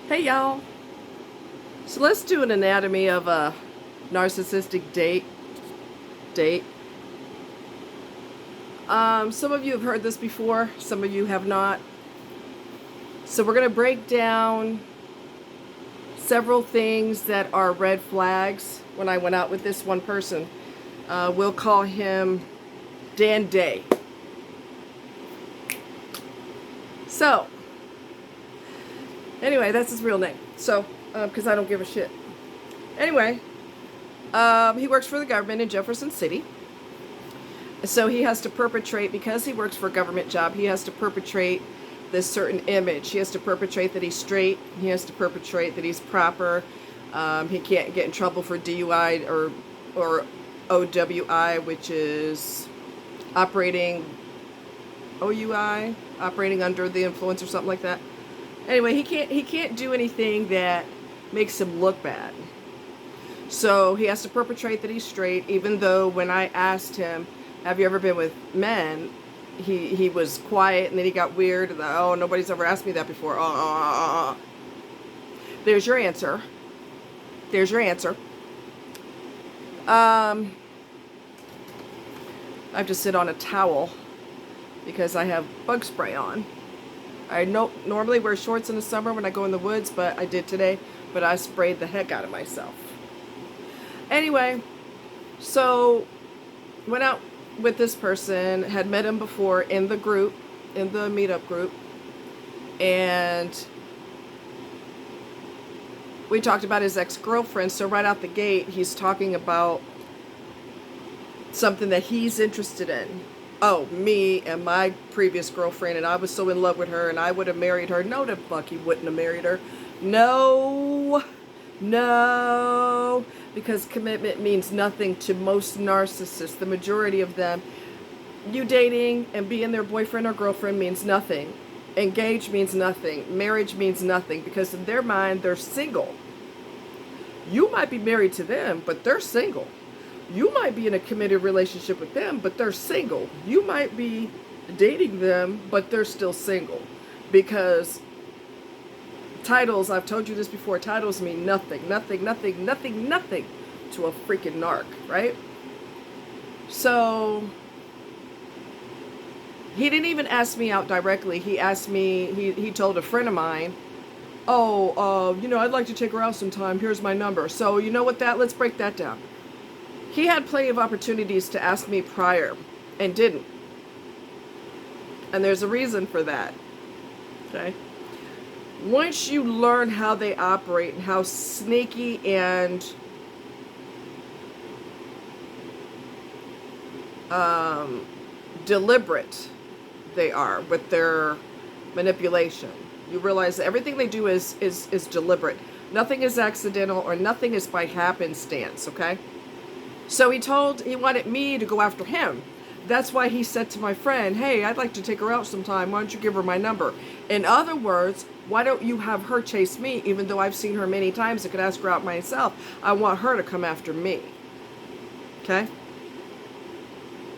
Hey y'all. So let's do an anatomy of a narcissistic date. Some of you have heard this before, some of you have not. So we're going to break down several things that are red flags when I went out with this one person. We'll call him Dan Day. So, anyway, that's his real name. So, because I don't give a shit. Anyway, he works for the government in Jefferson City. So he has to perpetrate, because he works for a government job, he has to perpetrate this certain image. He has to perpetrate that he's straight. He has to perpetrate that he's proper. He can't get in trouble for DUI or OWI, which is operating operating under the influence or something like that. Anyway, he can't do anything that makes him look bad. So he has to perpetrate that he's straight, even though when I asked him, have you ever been with men? He was quiet, and then he got weird. And oh, nobody's ever asked me that before. There's your answer. There's your answer. I have to sit on a towel because I have bug spray on. I normally wear shorts in the summer when I go in the woods, but I did today. But I sprayed the heck out of myself. Anyway, so went out with this person, had met him before in the group, in the meetup group, and we talked about his ex-girlfriend. So right out the gate, he's talking about something that he's interested in. Oh, me and my previous girlfriend, and I was so in love with her, and I would have married her. No, the fuck he wouldn't have married her. No, because commitment means nothing to most narcissists. The majority of them, you dating and being their boyfriend or girlfriend means nothing. Engaged means nothing. Marriage means nothing, because in their mind, they're single. You might be married to them, but they're single. You might be in a committed relationship with them, but they're single. You might be dating them, but they're still single. Because titles, I've told you this before, titles mean nothing to a freaking narc, right? So he didn't even ask me out directly. He asked me, he told a friend of mine, I'd like to take her out sometime. Here's my number. So you know what, let's break that down. He had plenty of opportunities to ask me prior and didn't. And there's a reason for that. Okay? Once you learn how they operate and how sneaky and deliberate they are with their manipulation, you realize that everything they do is deliberate. Nothing is accidental, or nothing is by happenstance, okay? So he wanted me to go after him. That's why he said to my friend, hey, I'd like to take her out sometime. Why don't you give her my number? In other words, why don't you have her chase me, even though I've seen her many times? I could ask her out myself. I want her to come after me. Okay?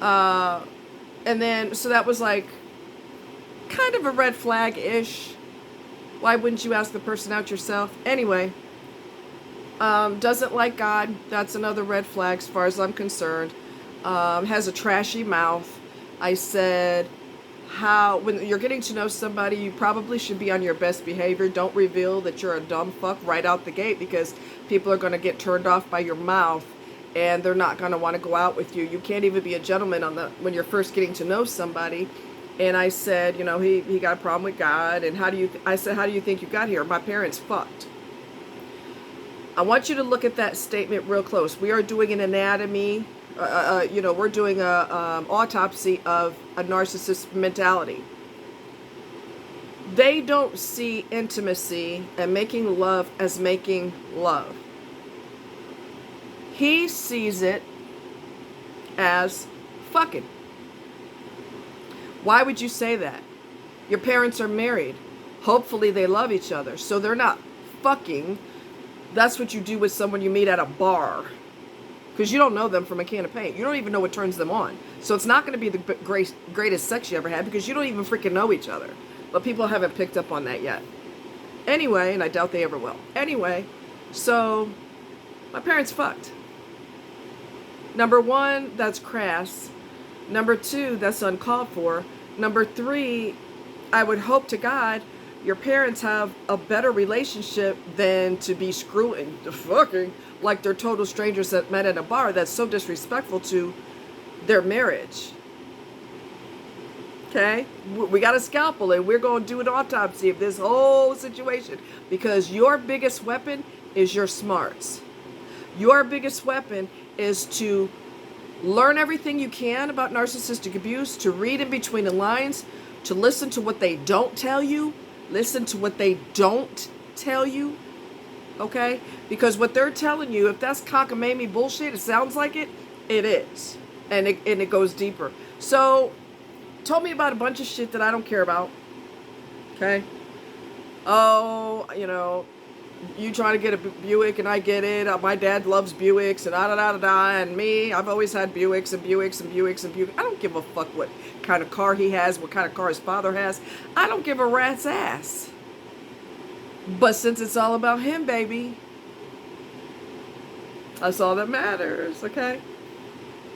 And then, so that was like kind of a red flag-ish. Why wouldn't you ask the person out yourself? Anyway, doesn't like God. That's another red flag as far as I'm concerned. Has a trashy mouth. I said, when you're getting to know somebody, you probably should be on your best behavior. Don't reveal that you're a dumb fuck right out the gate, because people are going to get turned off by your mouth, and they're not going to want to go out with you. You can't even be a gentleman when you're first getting to know somebody. And I said, he got a problem with God. And I said, how do you think you got here? My parents fucked. I want you to look at that statement real close. We are doing an anatomy. We're doing a autopsy of a narcissist mentality. They don't see intimacy and making love as making love. He sees it as fucking. Why would you say that? Your parents are married. Hopefully they love each other. So they're not fucking. That's what you do with someone you meet at a bar. Because you don't know them from a can of paint. You don't even know what turns them on. So it's not going to be the greatest sex you ever had, because you don't even freaking know each other. But people haven't picked up on that yet. Anyway, and I doubt they ever will. Anyway, so my parents fucked. Number one, that's crass. Number two, that's uncalled for. Number three, I would hope to God your parents have a better relationship than to be screwing, fucking, like they're total strangers that met at a bar. That's so disrespectful to their marriage. Okay? We got a scalpel and we're going to do an autopsy of this whole situation, because your biggest weapon is your smarts. Your biggest weapon is to learn everything you can about narcissistic abuse, to read in between the lines, to listen to what they don't tell you, listen to what they don't tell you, okay? Because what they're telling you, if that's cockamamie bullshit, it sounds like it, it is. And it goes deeper. So, told me about a bunch of shit that I don't care about, okay? Oh, you know, you trying to get a Buick and I get it. My dad loves Buicks and da-da-da-da-da. And me, I've always had Buicks and Buicks and Buicks and Buicks. I don't give a fuck what kind of car he has, what kind of car his father has. I don't give a rat's ass. But since it's all about him, baby, that's all that matters, okay?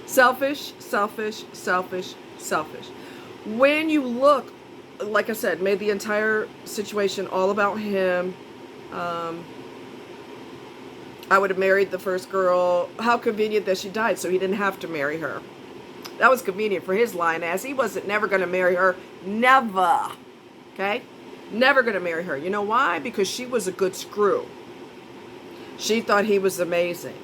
Selfish, selfish, selfish, selfish. When you look, like I said, made the entire situation all about him. I would have married the first girl. How convenient that she died, so he didn't have to marry her. That was convenient for his lying ass. He wasn't never going to marry her. Never. Okay? Never going to marry her. You know why? Because she was a good screw. She thought he was amazing.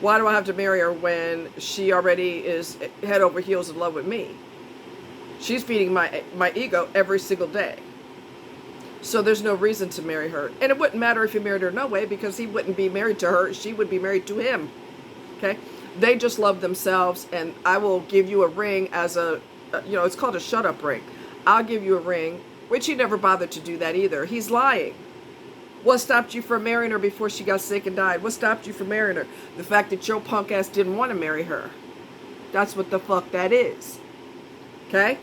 Why do I have to marry her when she already is head over heels in love with me? She's feeding my ego every single day. So there's no reason to marry her. And it wouldn't matter if you married her no way, because he wouldn't be married to her. She would be married to him. Okay? They just love themselves, and I will give you a ring as a, you know, it's called a shut-up ring. I'll give you a ring, which he never bothered to do that either. He's lying. What stopped you from marrying her before she got sick and died? What stopped you from marrying her? The fact that your punk ass didn't want to marry her. That's what the fuck that is. Okay?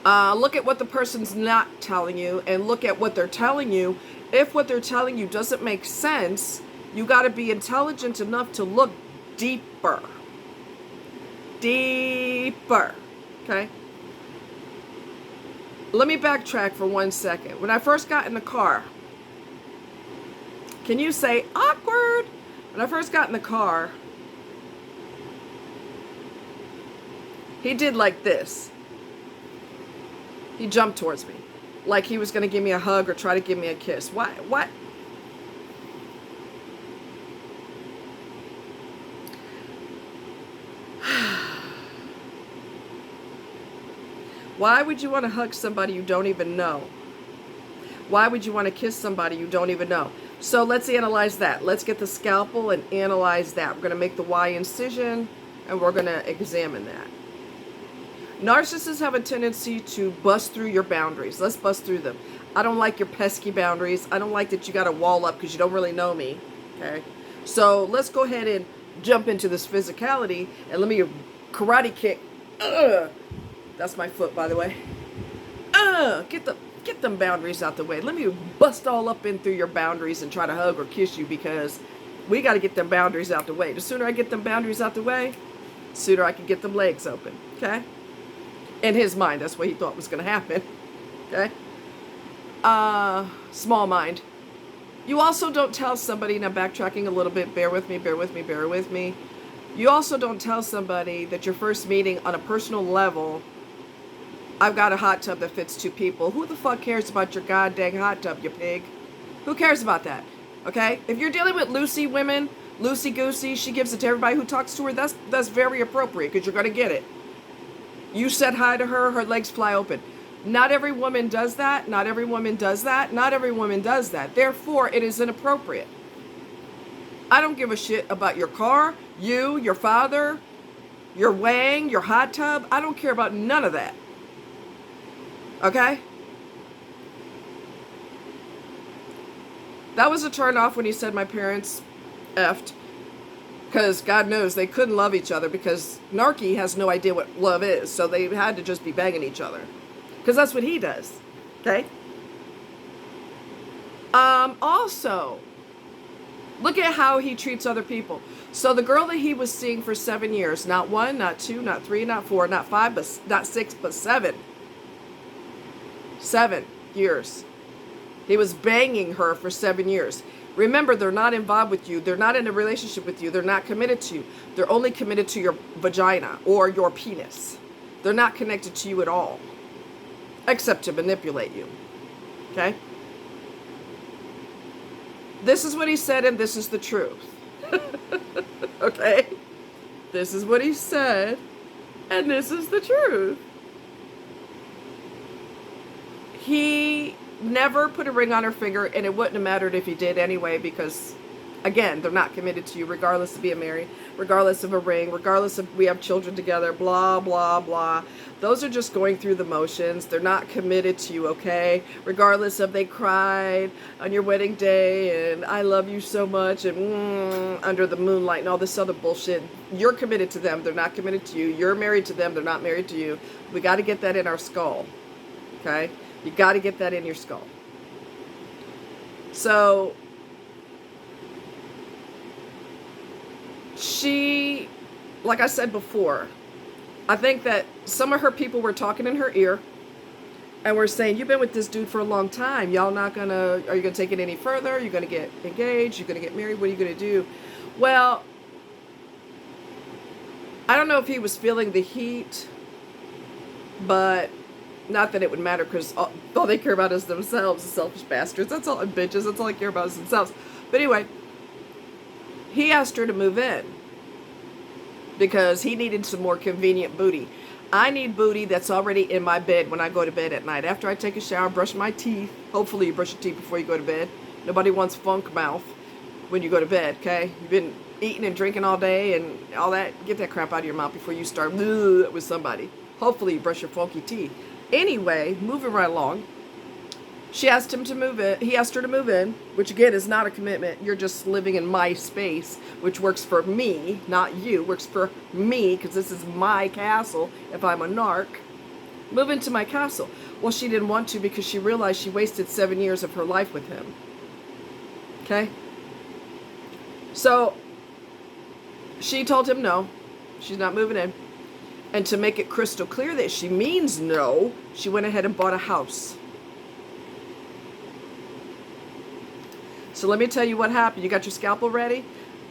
Look at what the person's not telling you, and look at what they're telling you. If what they're telling you doesn't make sense, you got to be intelligent enough to look deeper. Deeper. Okay? Let me backtrack for 1 second. When I first got in the car, can you say awkward? When I first got in the car, he did like this. He jumped towards me, like he was going to give me a hug or try to give me a kiss. Why? What? Why would you want to hug somebody you don't even know? Why would you want to kiss somebody you don't even know? So let's analyze that. Let's get the scalpel and analyze that. We're going to make the Y incision, and we're going to examine that. Narcissists have a tendency to bust through your boundaries. Let's bust through them. I don't like your pesky boundaries. I don't like that you got a wall up because you don't really know me. Okay? So let's go ahead and jump into this physicality, and let me karate kick. That's my foot, by the way. Get them boundaries out the way. Let me bust all up in through your boundaries and try to hug or kiss you, because we got to get them boundaries out the way. The sooner I get them boundaries out the way, the sooner I can get them legs open. Okay? In his mind, that's what he thought was going to happen. Okay? Small mind. You also don't tell somebody, now backtracking a little bit, bear with me, bear with me, bear with me. You also don't tell somebody that your first meeting on a personal level, I've got a hot tub that fits 2 people. Who the fuck cares about your goddamn hot tub, you pig? Who cares about that? Okay? If you're dealing with Lucy women, loosey-goosey, she gives it to everybody who talks to her, that's very appropriate, because you're going to get it. You said hi to her, her legs fly open. Not every woman does that. Not every woman does that. Not every woman does that. Therefore, it is inappropriate. I don't give a shit about your car, you, your father, your wang, your hot tub. I don't care about none of that. Okay? That was a turn off when he said my parents effed. Because God knows they couldn't love each other, because narky has no idea what love is. So they had to just be banging each other. Because that's what he does. Okay? Also, look at how he treats other people. So the girl that he was seeing for 7 years, not 1, not 2, not 3, not 4, not 5, but not 6, but 7. 7 years. He was banging her for 7 years. Remember, they're not involved with you. They're not in a relationship with you. They're not committed to you. They're only committed to your vagina or your penis. They're not connected to you at all, except to manipulate you. Okay? This is what he said, and this is the truth. Okay? This is what he said, and this is the truth. He never put a ring on her finger, and it wouldn't have mattered if he did anyway, because, again, they're not committed to you, regardless of being married, regardless of a ring, regardless of we have children together, blah, blah, blah. Those are just going through the motions. They're not committed to you, okay? Regardless of they cried on your wedding day and I love you so much and under the moonlight and all this other bullshit. You're committed to them. They're not committed to you. You're married to them. They're not married to you. We got to get that in our skull, okay? You got to get that in your skull. So she, like I said before, I think that some of her people were talking in her ear and were saying, you've been with this dude for a long time. Y'all not gonna, are you gonna take it any further? You're gonna get engaged? You're gonna get married? What are you gonna do? Well, I don't know if he was feeling the heat, but not that it would matter, because all they care about is themselves, selfish bastards. That's all, and bitches. That's all they care about is themselves. But anyway, he asked her to move in because he needed some more convenient booty. I need booty that's already in my bed when I go to bed at night. After I take a shower, brush my teeth. Hopefully you brush your teeth before you go to bed. Nobody wants funk mouth when you go to bed, okay? You've been eating and drinking all day and all that. Get that crap out of your mouth before you start with somebody. Hopefully you brush your funky teeth. Anyway, moving right along. She asked him to move in. He asked her to move in, which again is not a commitment. You're just living in my space, which works for me, not you. Works for me, because this is my castle if I'm a narc. Move into my castle. Well, she didn't want to because she realized she wasted 7 years of her life with him. Okay? So, she told him no. She's not moving in. And to make it crystal clear that she means no, she went ahead and bought a house. So let me tell you what happened. You got your scalpel ready?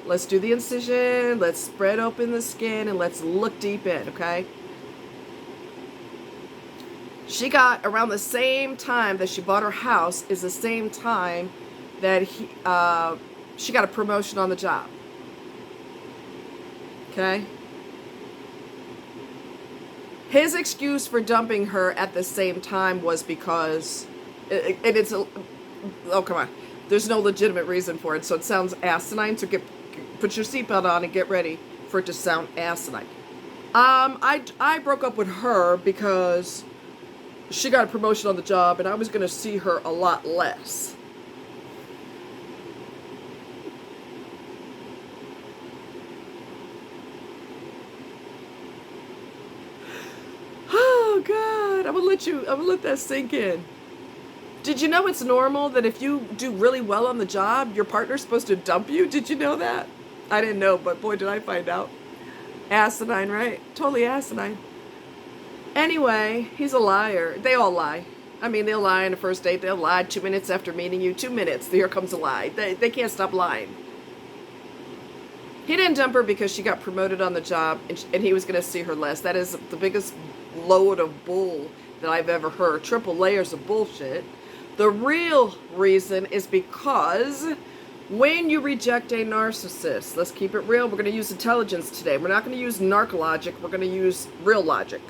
Let's do the incision. Let's spread open the skin and let's look deep in, okay? She got, around the same time that she bought her house, is the same time that she got a promotion on the job. Okay? His excuse for dumping her at the same time was because, oh, come on. There's no legitimate reason for it, so it sounds asinine. So put your seatbelt on and get ready for it to sound asinine. I broke up with her because she got a promotion on the job, and I was going to see her a lot less. Oh God, I'm gonna let that sink in. Did you know it's normal that if you do really well on the job, your partner's supposed to dump you? Did you know that? I didn't know, but boy, did I find out. Asinine, right? Totally asinine. Anyway, he's a liar. They all lie. I mean, they'll lie on the first date. They'll lie 2 minutes after meeting you. 2 minutes. Here comes a lie. They can't stop lying. He didn't dump her because she got promoted on the job and he was going to see her less. That is the biggest load of bull that I've ever heard. Triple layers of bullshit. The real reason is because when you reject a narcissist, let's keep it real, we're going to use intelligence today. We're not going to use narc logic, we're going to use real logic.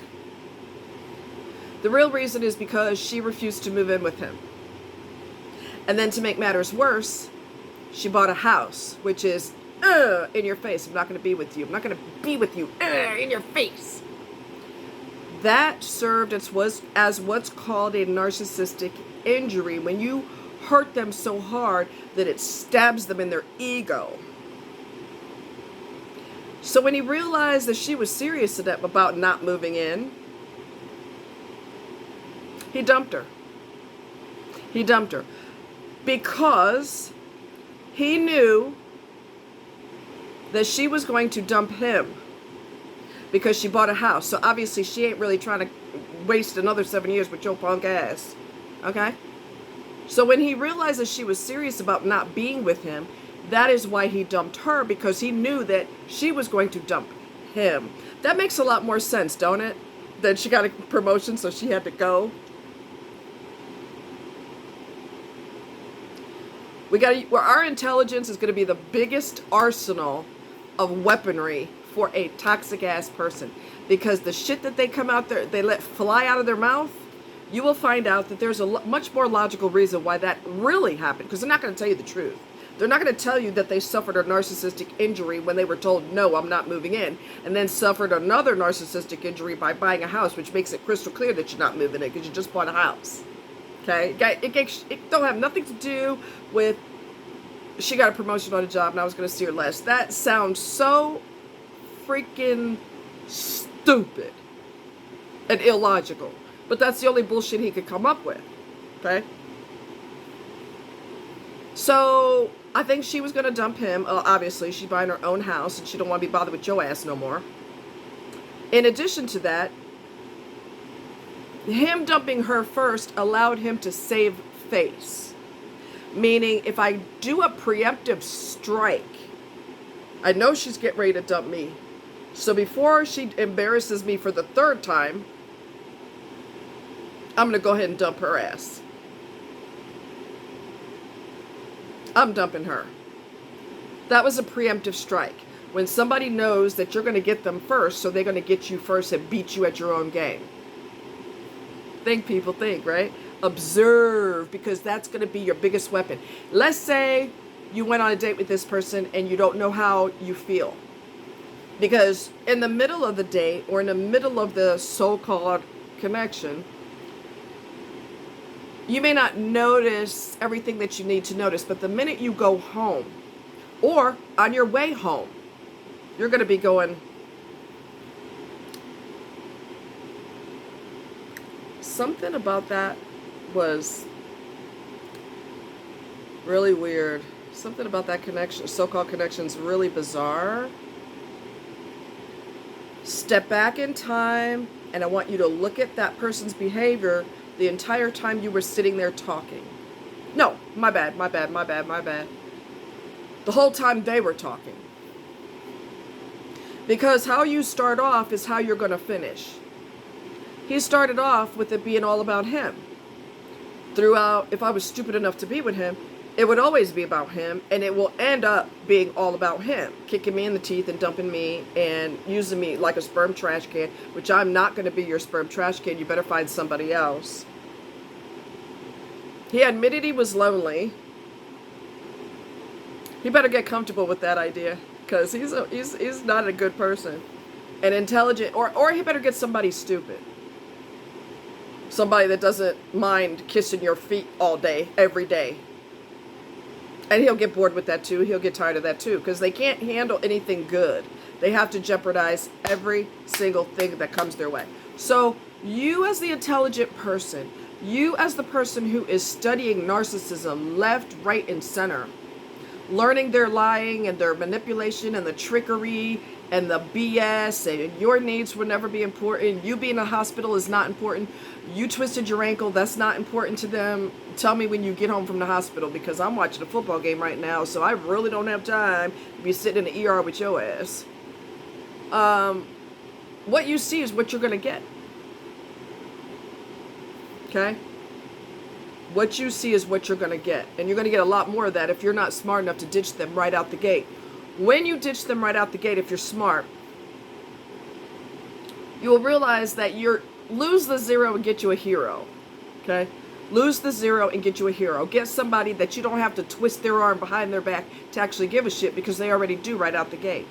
The real reason is because she refused to move in with him. And then to make matters worse, she bought a house, which is, in your face. I'm not going to be with you. I'm not going to be with you. In your face. That served as what's called a narcissistic injury, when you hurt them so hard that it stabs them in their ego. So when he realized that she was serious about not moving in, he dumped her. He dumped her. because he knew that she was going to dump him because she bought a house. So obviously she ain't really trying to waste another 7 years with your punk ass. Okay? So when he realized that she was serious about not being with him, that is why he dumped her, because he knew that she was going to dump him. That makes a lot more sense, don't it? That she got a promotion, so she had to go. Our intelligence is going to be the biggest arsenal of weaponry for a toxic ass person, because the shit that they come out there, they let fly out of their mouth, you will find out that there's a much more logical reason why that really happened, because they're not going to tell you the truth. They're not going to tell you that they suffered a narcissistic injury when they were told, no, I'm not moving in, and then suffered another narcissistic injury by buying a house, which makes it crystal clear that you're not moving in because you just bought a house. Okay? It don't have nothing to do with she got a promotion on a job and I was going to see her less. That sounds so freaking stupid and illogical. But that's the only bullshit he could come up with. Okay? So I think she was going to dump him. Obviously, she's buying her own house and she don't want to be bothered with your ass no more. In addition to that, him dumping her first allowed him to save face. Meaning, if I do a preemptive strike, I know she's getting ready to dump me. So before she embarrasses me for the third time, I'm going to go ahead and dump her ass. I'm dumping her. That was a preemptive strike. When somebody knows that you're going to get them first, so they're going to get you first and beat you at your own game. Think, people, think, right? Observe, because that's going to be your biggest weapon. Let's say you went on a date with this person and you don't know how you feel. Because in the middle of the date, or in the middle of the so-called connection, you may not notice everything that you need to notice, but the minute you go home, or on your way home, you're going to be going, something about that was really weird. Something about that connection, so-called connection, is really bizarre. Step back in time, and I want you to look at that person's behavior the entire time you were sitting there talking. No, my bad. The whole time they were talking. Because how you start off is how you're going to finish. He started off with it being all about him. Throughout, if I was stupid enough to be with him, it would always be about him, and it will end up being all about him, kicking me in the teeth and dumping me and using me like a sperm trash can, which I'm not going to be your sperm trash can. You better find somebody else. He admitted he was lonely. He better get comfortable with that idea, because he's not a good person. And intelligent, or he better get somebody stupid. Somebody that doesn't mind kissing your feet all day, every day. And he'll get bored with that too. He'll get tired of that too, because they can't handle anything good. They have to jeopardize every single thing that comes their way. So you, as the intelligent person, you as the person who is studying narcissism left, right, and center, learning their lying and their manipulation and the trickery and the BS, and your needs will never be important. You being in a hospital is not important. You twisted your ankle, that's not important to them. Tell me when you get home from the hospital, because I'm watching a football game right now, so I really don't have time to be sitting in the ER with your ass. What you see is what you're going to get. Okay? What you see is what you're going to get. And you're going to get a lot more of that if you're not smart enough to ditch them right out the gate. When you ditch them right out the gate, if you're smart, you will realize that lose the zero and get you a hero. Okay? Lose the zero and get you a hero. Get somebody that you don't have to twist their arm behind their back to actually give a shit, because they already do right out the gate.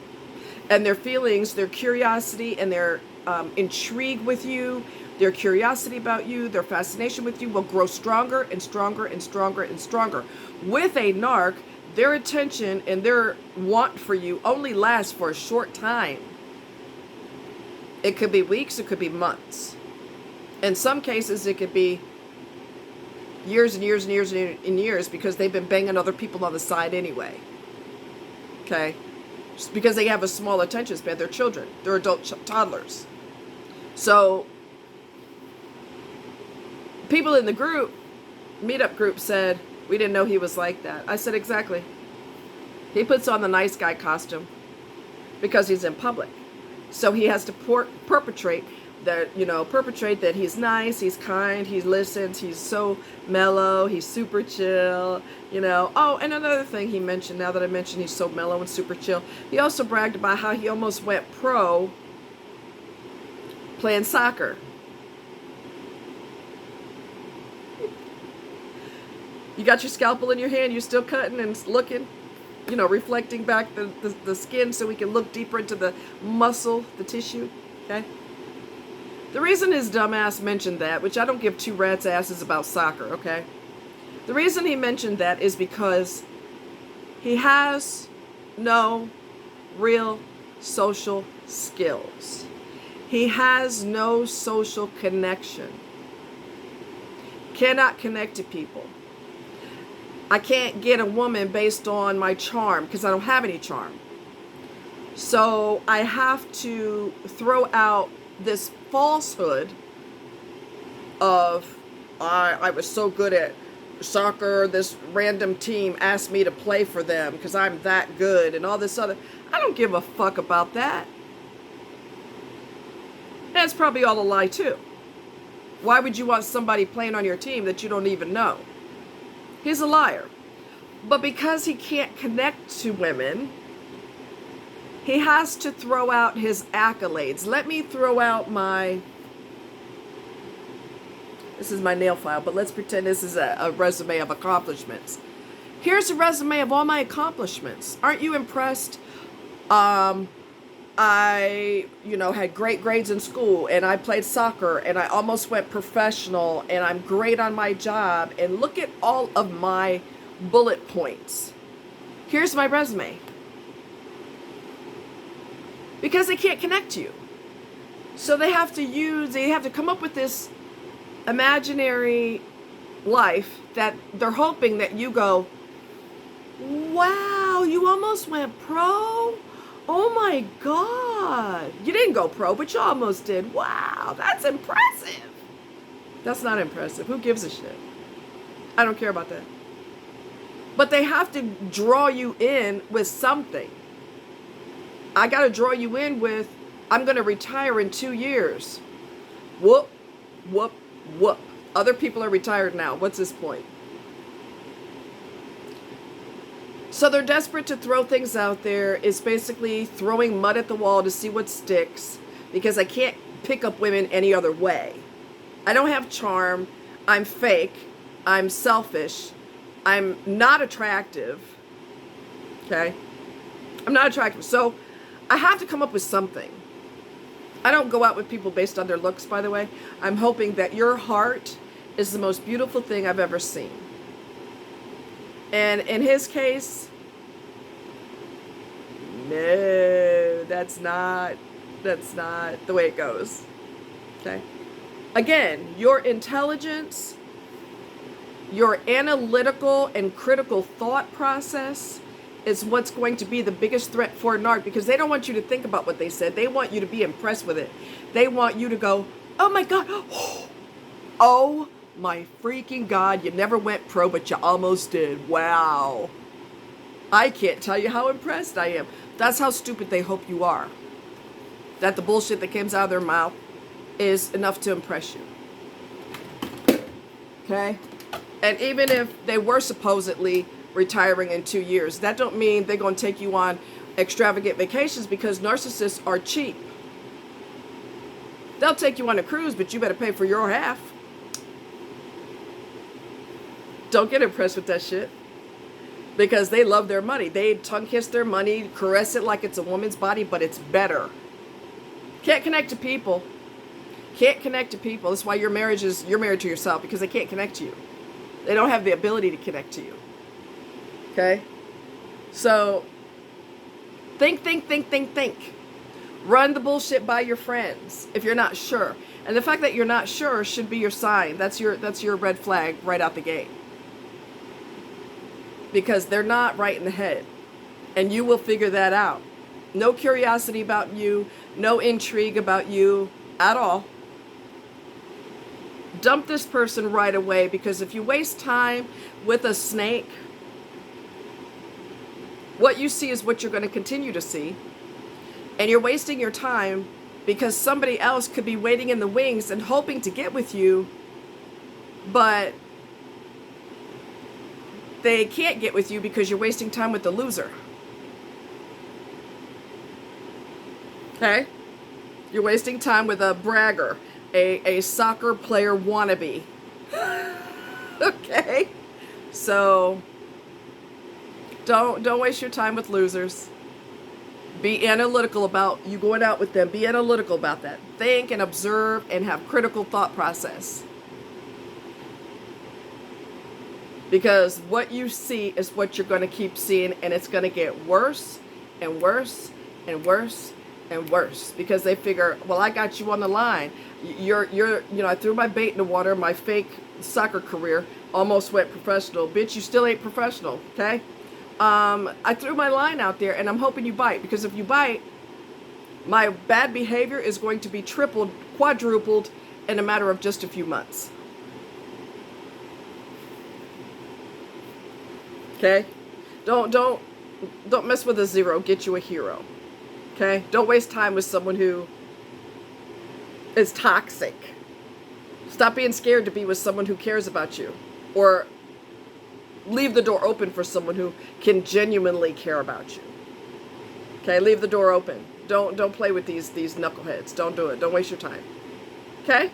And their feelings, their curiosity, and their intrigue with you, their curiosity about you, their fascination with you will grow stronger and stronger and stronger and stronger. With a narc, their attention and their want for you only lasts for a short time. It could be weeks, it could be months. In some cases, it could be Years and years and years and years, because they've been banging other people on the side anyway. Okay? Just because they have a small attention span. They're children. They're adult toddlers. So, people in the group, meetup group, said, we didn't know he was like that. I said, exactly. He puts on the nice guy costume because he's in public. So he has to perpetrate that he's nice, he's kind, he listens, he's so mellow, he's super chill, Oh, and another thing he mentioned, now that I mentioned he's so mellow and super chill, he also bragged about how he almost went pro playing soccer. You got your scalpel in your hand, you're still cutting and looking, reflecting back the skin so we can look deeper into the muscle, the tissue, okay? The reason his dumbass mentioned that, which I don't give two rats' asses about soccer, okay? The reason he mentioned that is because he has no real social skills. He has no social connection. Cannot connect to people. I can't get a woman based on my charm because I don't have any charm. So I have to throw out this falsehood of I was so good at soccer, this random team asked me to play for them because I'm that good and all this other. I don't give a fuck about that. That's probably all a lie too. Why would you want somebody playing on your team that you don't even know? He's a liar. But because he can't connect to women, he has to throw out his accolades. Let me throw out this is my nail file, but let's pretend this is a resume of accomplishments. Here's a resume of all my accomplishments. Aren't you impressed? I, had great grades in school, and I played soccer, and I almost went professional, and I'm great on my job, and look at all of my bullet points. Here's my resume. Because they can't connect to you. So they have to come up with this imaginary life that they're hoping that you go, wow, you almost went pro? Oh my God. You didn't go pro, but you almost did. Wow, that's impressive. That's not impressive. Who gives a shit? I don't care about that. But they have to draw you in with something. I got to draw you in with, I'm going to retire in 2 years. Whoop, whoop, whoop. Other people are retired now. What's this point? So they're desperate to throw things out there. It's basically throwing mud at the wall to see what sticks, because I can't pick up women any other way. I don't have charm. I'm fake. I'm selfish. I'm not attractive. Okay? I'm not attractive. So I have to come up with something. I don't go out with people based on their looks, by the way. I'm hoping that your heart is the most beautiful thing I've ever seen. And in his case, no, that's not the way it goes. Okay? Again, your intelligence, your analytical and critical thought process is what's going to be the biggest threat for a narc, because they don't want you to think about what they said. They want you to be impressed with it. They want you to go, oh my God, oh my freaking God, you never went pro, but you almost did. Wow. I can't tell you how impressed I am. That's how stupid they hope you are. That the bullshit that comes out of their mouth is enough to impress you. Okay? And even if they were supposedly retiring in 2 years, that don't mean they're going to take you on extravagant vacations, because narcissists are cheap. They'll take you on a cruise, but you better pay for your half. Don't get impressed with that shit, because they love their money. They tongue kiss their money, caress it like it's a woman's body, but it's better. Can't connect to people. Can't connect to people. That's why you're married to yourself, because they can't connect to you. They don't have the ability to connect to you. Okay? So, think. Run the bullshit by your friends if you're not sure. And the fact that you're not sure should be your sign. That's your red flag right out the gate. Because they're not right in the head. And you will figure that out. No curiosity about you, no intrigue about you at all. Dump this person right away, because if you waste time with a snake, what you see is what you're going to continue to see. And you're wasting your time because somebody else could be waiting in the wings and hoping to get with you, but they can't get with you because you're wasting time with the loser. Okay? You're wasting time with a bragger, a soccer player wannabe. Okay? So don't waste your time with losers. Be analytical about you going out with them. Be analytical about that. Think and observe and have critical thought process. Because what you see is what you're going to keep seeing, and it's going to get worse and worse and worse and worse, because they figure, well, I got you on the line. I threw my bait in the water. My fake soccer career almost went professional. Bitch, you still ain't professional, okay? I threw my line out there, and I'm hoping you bite, because if you bite, my bad behavior is going to be tripled, quadrupled in a matter of just a few months. Okay? Don't mess with a zero. Get you a hero. Okay? Don't waste time with someone who is toxic. Stop being scared to be with someone who cares about you. Or leave the door open for someone who can genuinely care about you. Okay? Leave the door open. Don't play with these knuckleheads. Don't do it. Don't waste your time. Okay?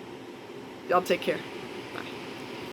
Y'all take care.